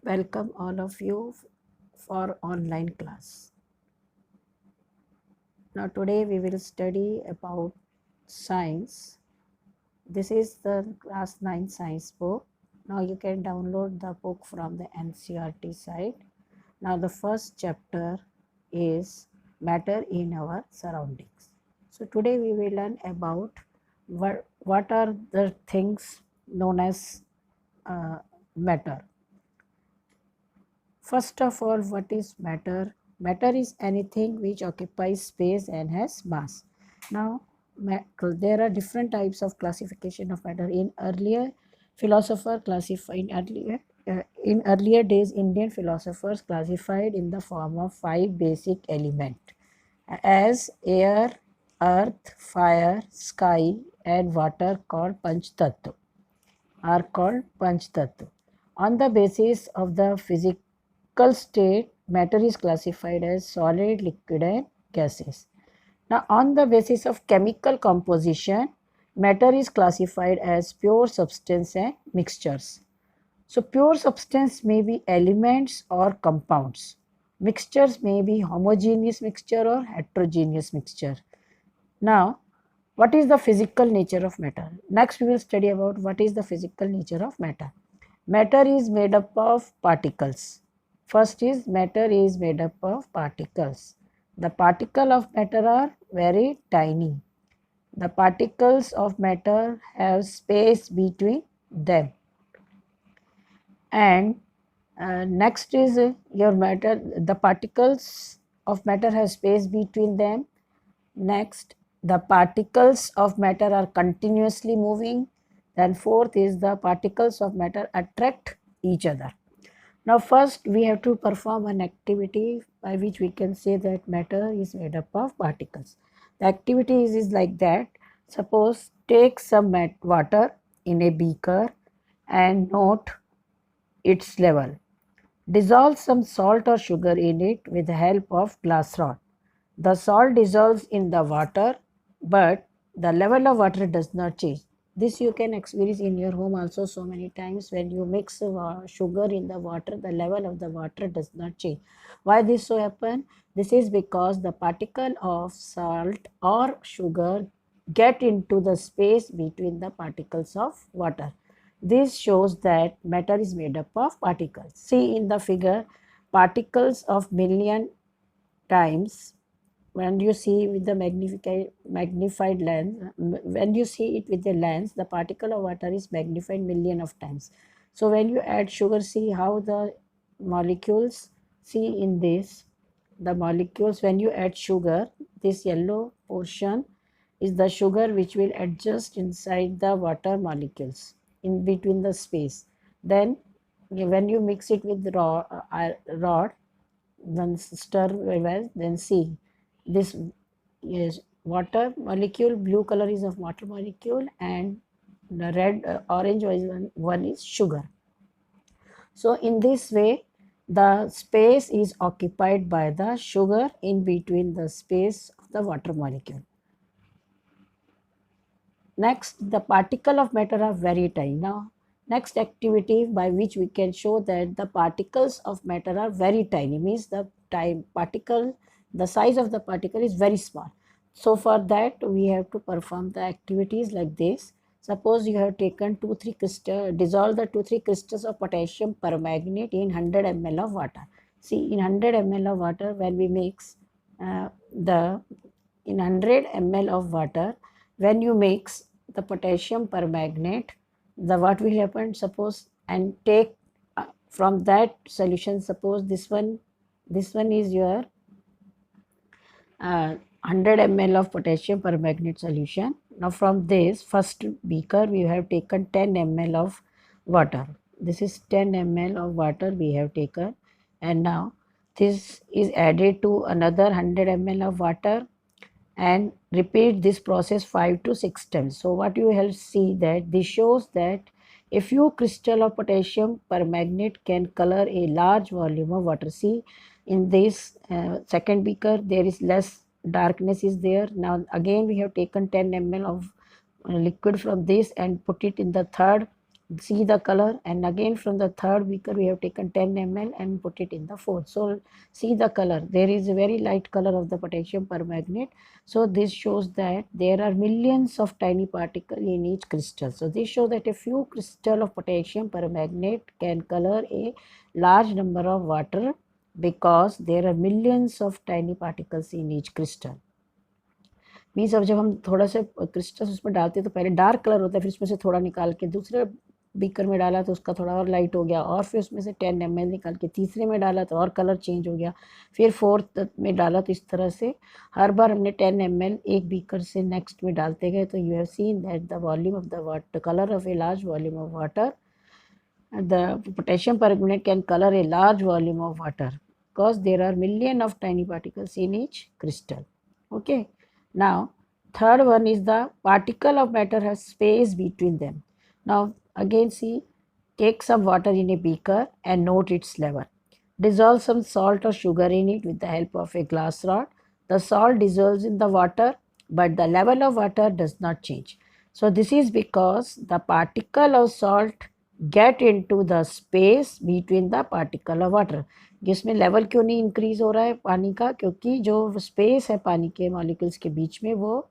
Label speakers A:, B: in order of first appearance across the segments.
A: Welcome all of you for online class. Now today we will study about science. This is the class 9 science book. Now you can download the book from the NCERT site. Now the first chapter is matter in our surroundings. So today we will learn about what are the things known as matter. First of all, what is matter? Matter is anything which occupies space and has mass. Now, there are different types of classification of matter. In earlier philosopher classified in earlier days, Indian philosophers classified in the form of 5 basic elements as air, earth, fire, sky, and water called Panch Tattva are called Panch Tattva. On the basis of the physical state, matter is classified as solid, liquid, and gases. Now, on the basis of chemical composition, matter is classified as pure substance and mixtures. So, pure substance may be elements or compounds. Mixtures may be homogeneous mixture or heterogeneous mixture. Now, what is the physical nature of matter? Next, we will study about what is the physical nature of matter. Matter is made up of particles. First is matter is made up of particles. The particles of matter are very tiny. The particles of matter have space between them. And next is your matter, the particles of matter have space between them. Next, the particles of matter are continuously moving. Then fourth is the particles of matter attract each other. Now first we have to perform an activity by which we can say that matter is made up of particles. The activity is like that. Suppose take some water in a beaker and note its level. Dissolve some salt or sugar in it with the help of glass rod. The salt dissolves in the water, but the level of water does not change. This you can experience in your home also so many times. When you mix sugar in the water, the level of the water does not change. Why this so happen? This is because the particle of salt or sugar get into the space between the particles of water. This shows that matter is made up of particles. See in the figure, particles of million times. When you see with the magnified lens, when you see it with the lens, the particle of water is magnified million of times. So when you add sugar, see how the molecules, see in this, the molecules, when you add sugar, this yellow portion is the sugar which will adjust inside the water molecules in between the space. Then when you mix it with rod, then stir well, then see this is water molecule, blue color is of water molecule, and the red orange one is sugar. So in this way the space is occupied by the sugar in between the space of the water molecule. Next, the particle of matter are very tiny. Now, next activity by which we can show that the particles of matter are very tiny means the the size of the particle is very small. So for that we have to perform the activities like this. Suppose you have taken 2-3 crystals, dissolve the 2-3 crystals of potassium permanganate in 100 ml of water. See, in 100 ml of water, when we mix in 100 ml of water, when you mix the potassium permanganate, the what will happen? Suppose and take from that solution. Suppose this one is your 100 ml of potassium permanganate solution. Now from this first beaker we have taken 10 ml of water. This is 10 ml of water we have taken, and now this is added to another 100 ml of water and repeat this process 5 to 6 times. So what you will see that this shows that a few crystal of potassium permanganate can color a large volume of water. See in this second beaker there is less darkness is there. Now again we have taken 10 ml of liquid from this and put it in the third see the color, and again from the third beaker we have taken 10 ml and put it in the fourth. So see the color, there is a very light color of the potassium permanganate. So this shows that there are millions of tiny particles in each crystal. So this shows that a few crystal of potassium permanganate can color a large number of water because there are millions of tiny particles in each crystal. Means अब जब हम थोड़ा सा crystals उसमें डालते हैं तो पहले डार्क कलर होता है, फिर उसमें से थोड़ा निकाल के दूसरे बीकर में डाला तो उसका थोड़ा और लाइट हो गया, और फिर उसमें से 10 ml निकाल के तीसरे में डाला तो और कलर चेंज हो गया, फिर फोर्थ में डाला। तो इस तरह से हर बार हमने 10 ml एक बीकर से नेक्स्ट में डालते गए। तो you have seen that the volume of the water, colour of a large volume of water, the potassium permanganate can color a large volume of water because there are million of tiny particles in each crystal. Okay, now third one is the particle of matter has space between them. Now again see, take some water in a beaker and note its level. Dissolve some salt or sugar in it with the help of a glass rod. The salt dissolves in the water, but the level of water does not change. So this is because the particle of salt get into the space between the particle of water. जिसमें level क्यों नहीं increase हो रहा है पानी का, क्योंकि जो स्पेस है पानी के मॉलिक्यूल्स के बीच में वो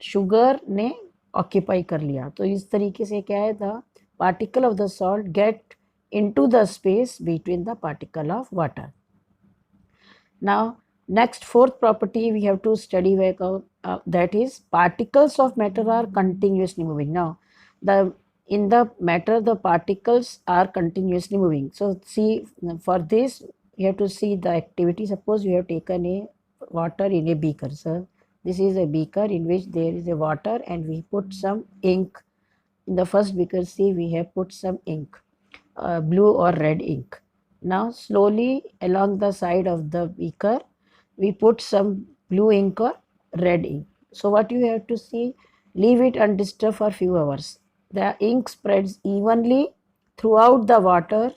A: शुगर ने ऑक्यूपाई कर लिया। तो इस तरीके से क्या है, the particle of the salt get into the space between the particle of water. Now next fourth property we have to study that is particles of matter are continuously moving. Now in the matter the particles are continuously moving. So see, for this you have to see the activity. Suppose you have taken a water in a beaker. So this is a beaker in which there is a water and we put some ink. In the first beaker, see, we have put some ink, blue or red ink. Now slowly along the side of the beaker we put some blue ink or red ink. So what you have to see, leave it undisturbed for few hours. The ink spreads evenly throughout the water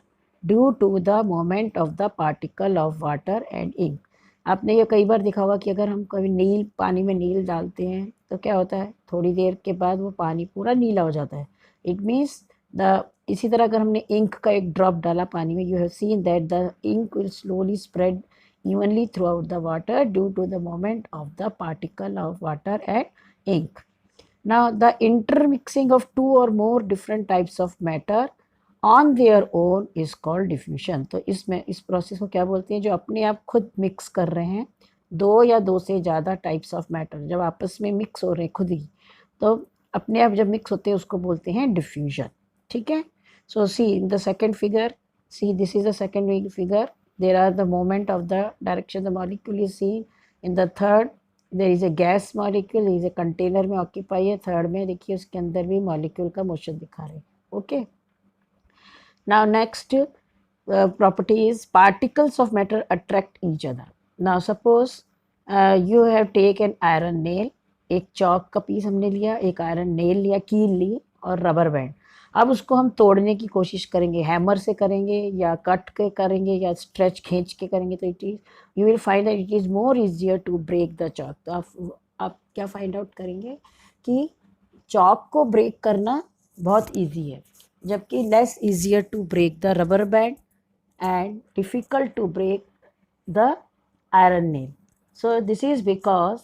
A: due to the movement of the particle of water and ink. आपने ये कई बार देखा होगा कि अगर हम कभी नील पानी में नील डालते हैं तो क्या होता है, थोड़ी देर के बाद वो पानी पूरा नीला हो जाता है. इट मीन्स द इसी तरह अगर हमने इंक का एक ड्रॉप डाला पानी में, you have seen that the ink will slowly spread evenly throughout the water due to the movement of the particle of water and ink. Now the intermixing of two or more different types of matter on their own is called diffusion. तो इसमें इस process को क्या बोलते हैं, जो अपने आप खुद मिक्स कर रहे हैं दो या दो से ज़्यादा टाइप्स ऑफ मैटर, जब आपस में मिक्स हो रहे हैं खुद ही, तो अपने आप जब मिक्स होते हैं उसको बोलते हैं डिफ्यूजन. ठीक है. So see in the second figure, see this is the second figure. There are the movement of the direction the molecule is seen. In the third there is a gas molecule, is a container में occupy है. Third में देखिए उसके अंदर भी molecule का motion दिखा रहे हैं. Okay. Now next property is particles of matter attract each other. Now suppose you have taken iron nail, एक चौक का पीस हमने लिया, एक आयरन नेल लिया, कील ली और रबर बैंड. अब उसको हम तोड़ने की कोशिश करेंगे, हैमर से करेंगे या कट के करेंगे या स्ट्रेच खींच के करेंगे, तो it is you will find that it is more easier to break the chalk. तो आप क्या फाइंड आउट करेंगे कि चॉक को ब्रेक करना बहुत इजी है, जबकि less easier to break the rubber band and difficult to break the iron nail. So this is because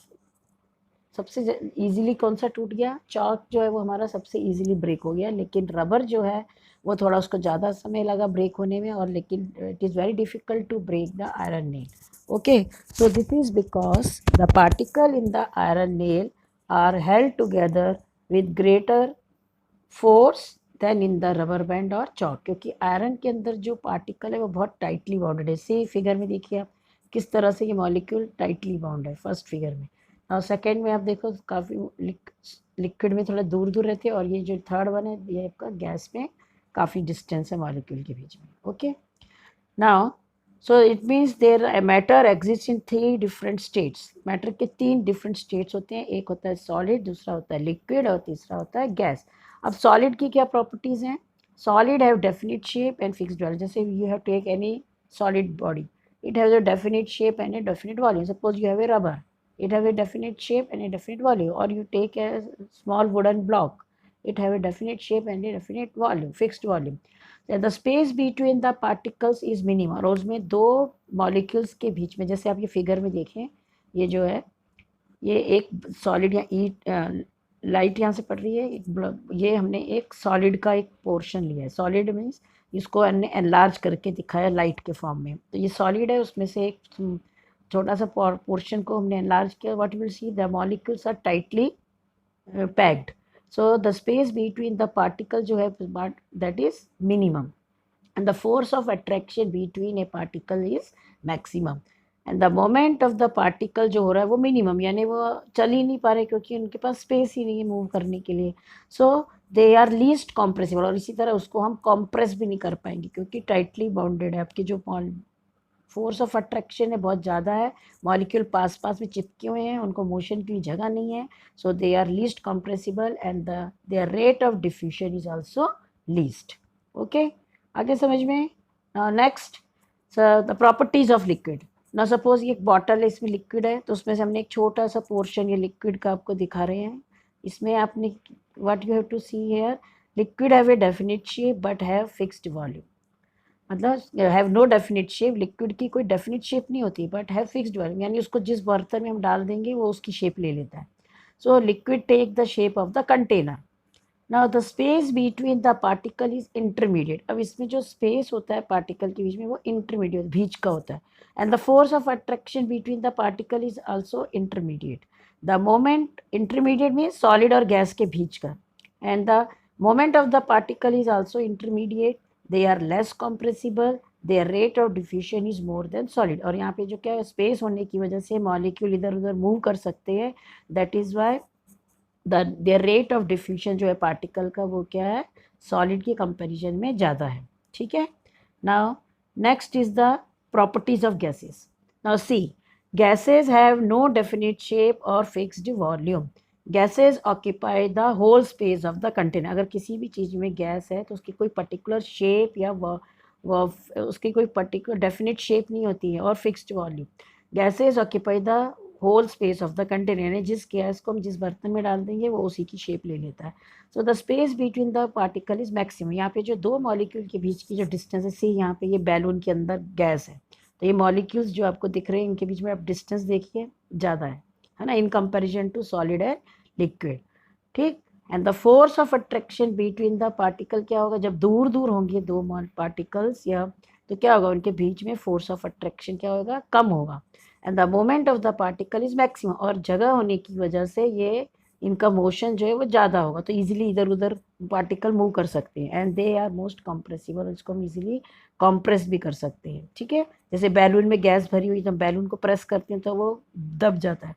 A: सबसे इजीली कौन सा टूट गया, चॉक जो है वो हमारा सबसे इजीली ब्रेक हो गया, लेकिन रबर जो है वो थोड़ा उसको ज़्यादा समय लगा ब्रेक होने में, और लेकिन it is very difficult to break the iron nail. Okay, so this is because the particle in the iron nail are held together with greater force than in the rubber band और chalk, क्योंकि iron के अंदर जो particle है वो बहुत tightly bounded है. सी figure में देखिए आप किस तरह से ये मॉलिक्यूल टाइटली बाउंड है फर्स्ट फिगर में, और सेकेंड में आप देखो काफ़ी लिक्विड में थोड़ा दूर दूर रहते हैं, और ये जो थर्ड वन है ये आपका गैस में काफ़ी डिस्टेंस है मॉलिक्यूल के बीच में. Okay. Now so it means there matter exist in 3 different states. Matter के 3 डिफरेंट स्टेट्स होते हैं, एक होता है सॉलिड, दूसरा होता है लिक्विड और तीसरा होता है गैस. अब सॉलिड की क्या प्रॉपर्टीज़ हैं, solid have definite shape and fixed volume. जैसे you have take any solid body, it has a definite shape and a definite volume. Suppose you have a rubber, it have a definite shape and a definite volume, or you take a small wooden block, it have a definite shape and a definite volume, fixed volume. And the space between the particles is minimum, और उसमें दो molecules के बीच में, जैसे आप ये figure में देखें, ये जो है ये एक सॉलिड या ईट लाइट यहाँ से पड़ रही है, ये हमने एक सॉलिड का एक पोर्शन लिया है। सॉलिड मीन्स इसको हमने एनलार्ज करके दिखाया लाइट के फॉर्म में, तो ये सॉलिड है, उसमें से एक छोटा सा पोर्शन को हमने एनलार्ज किया। What will see the molecules are tightly packed, so the space between the particle जो है that is minimum, and the force of attraction between a particle is maximum, and the moment of the particle जो हो रहा है वो minimum, यानी वो चल ही नहीं पा रहे क्योंकि उनके पास स्पेस ही नहीं है मूव करने के लिए। सो दे आर लीस्ट कॉम्प्रेसिबल, और इसी तरह उसको हम कॉम्प्रेस भी नहीं कर पाएंगे क्योंकि टाइटली बाउंडेड है। आपकी जो फोर्स ऑफ अट्रैक्शन है बहुत ज़्यादा है, मॉलिक्यूल पास पास में चिपके हुए हैं, उनको मोशन के लिए जगह नहीं है, so they are least compressible and their rate of diffusion is also least. Okay, आगे समझ में। Next the properties of liquid. ना सपोज ये एक बॉटल है, इसमें लिक्विड है, तो उसमें से हमने एक छोटा सा पोर्शन ये लिक्विड का आपको दिखा रहे हैं। इसमें आपने what you have to see here, liquid have a definite shape but have fixed volume, मतलब have no definite shape, liquid की कोई डेफिनेट शेप नहीं होती बट हैव फिक्स्ड वॉल्यूम, यानी उसको जिस बर्तन में हम डाल देंगे वो उसकी शेप ले लेता है। So liquid take the shape of the container. Now the space between the particle is intermediate, अब इसमें जो स्पेस होता है पार्टिकल के बीच में वो इंटरमीडिएट बीच का होता है, and the force of attraction between the particle is also intermediate. The moment intermediate mean solid और गैस के बीच का, and the moment of the particle is also intermediate, they are less compressible, their rate of diffusion is more than solid. और यहाँ पे जो क्या है, स्पेस होने की वजह से मॉलिक्यूल इधर उधर मूव कर सकते हैं, that is why there rate of diffusion जो है पार्टिकल का वो क्या है, सॉलिड के कंपैरिजन में ज़्यादा है। ठीक है, now next is the properties of gases. Now see, gases have no definite shape और fixed volume. Gases occupy the whole space of the container. अगर किसी भी चीज़ में गैस है तो उसकी कोई पर्टिकुलर शेप या उसकी कोई पर्टिकुलर डेफिनेट शेप नहीं होती है और fixed volume. Gases occupy the whole space of the container, यानी जिस गैस को हम जिस बर्तन में डाल देंगे वो उसी की शेप ले लेता है। सो the space between the particle is maximum. यहाँ पे जो दो मॉलिक्यूल के बीच की जो डिस्टेंस है, सी यहाँ पे ये बैलून के अंदर गैस है, तो ये मॉलिक्यूल्स जो आपको दिख रहे हैं इनके बीच में आप डिस्टेंस देखिए ज़्यादा है ना, in comparison to solid and liquid. ठीक, and the force of attraction between the particle क्या होगा, जब दूर दूर होंगे दो पार्टिकल्स या तो क्या होगा, उनके बीच में फोर्स ऑफ अट्रैक्शन क्या होगा, कम होगा, and the moment of the particle is maximum, और जगह होने की वजह से ये इनका मोशन जो है वो ज़्यादा होगा, तो इजीली इधर उधर पार्टिकल मूव कर सकते हैं, and they are most compressible, इसको हम इजीली कंप्रेस भी कर सकते हैं। ठीक है, जैसे बैलून में गैस भरी हुई, जब बैलून को प्रेस करते हैं तो वो दब जाता है,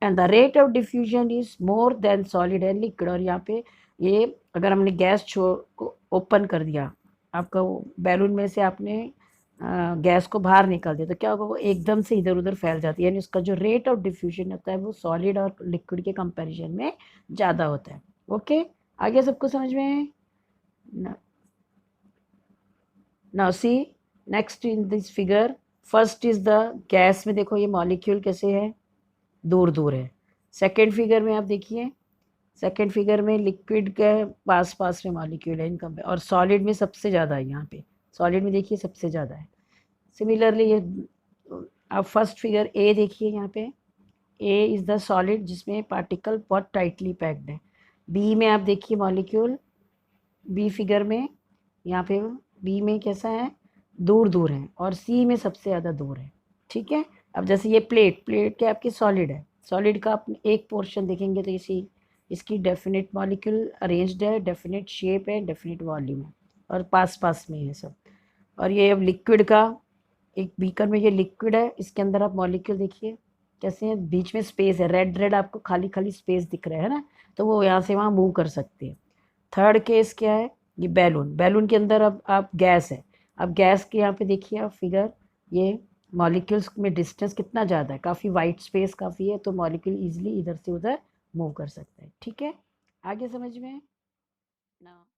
A: and the rate of diffusion is more than solid and liquid. और यहाँ पे ये अगर हमने गैस को ओपन कर दिया, आपका बैलून में से आपने गैस को बाहर निकाल दिया, तो क्या होगा, वो एकदम से इधर उधर फैल जाती है, यानी उसका जो रेट ऑफ डिफ्यूजन होता है वो सॉलिड और लिक्विड के कंपैरिजन में ज़्यादा होता है। ओके, आगे सबको समझ में। Now see, next in this figure, first is the gas में देखो ये मॉलिक्यूल कैसे है, दूर दूर है। सेकेंड फिगर में आप देखिए, सेकेंड फिगर में लिक्विड के पास पास में मॉलिक्यूल है इनका, और सॉलिड में सबसे ज़्यादा है, यहाँ पे सॉलिड में देखिए सबसे ज़्यादा है। सिमिलरली ये आप फर्स्ट फिगर ए देखिए, यहाँ पे ए इज़ द सॉलिड जिसमें पार्टिकल बहुत टाइटली पैक्ड है। बी में आप देखिए मॉलिक्यूल, बी फिगर में यहाँ पे बी में कैसा है, दूर दूर है, और सी में सबसे ज़्यादा दूर है। ठीक है, अब जैसे ये प्लेट क्या आपकी सॉलिड है, सॉलिड का आप एक पोर्शन देखेंगे तो इसकी डेफिनेट मॉलिक्यूल अरेंज्ड है, डेफिनेट शेप है, डेफिनेट वॉल्यूम है, और पास पास में है सब। और ये अब लिक्विड का एक बीकर में ये लिक्विड है, इसके अंदर आप मॉलिक्यूल देखिए कैसे हैं, बीच में स्पेस है, रेड रेड आपको खाली खाली स्पेस दिख रहा है ना, तो वो यहाँ से वहाँ मूव कर सकते हैं। थर्ड केस क्या है, ये बैलून के अंदर अब आप गैस है, अब गैस के यहाँ पे देखिए आप फिगर, ये मॉलिक्यूल्स में डिस्टेंस कितना ज़्यादा है, काफ़ी वाइट स्पेस काफ़ी है, तो मॉलिक्यूल ईजिली इधर से उधर मूव कर सकता है। ठीक है, आगे समझ में ना।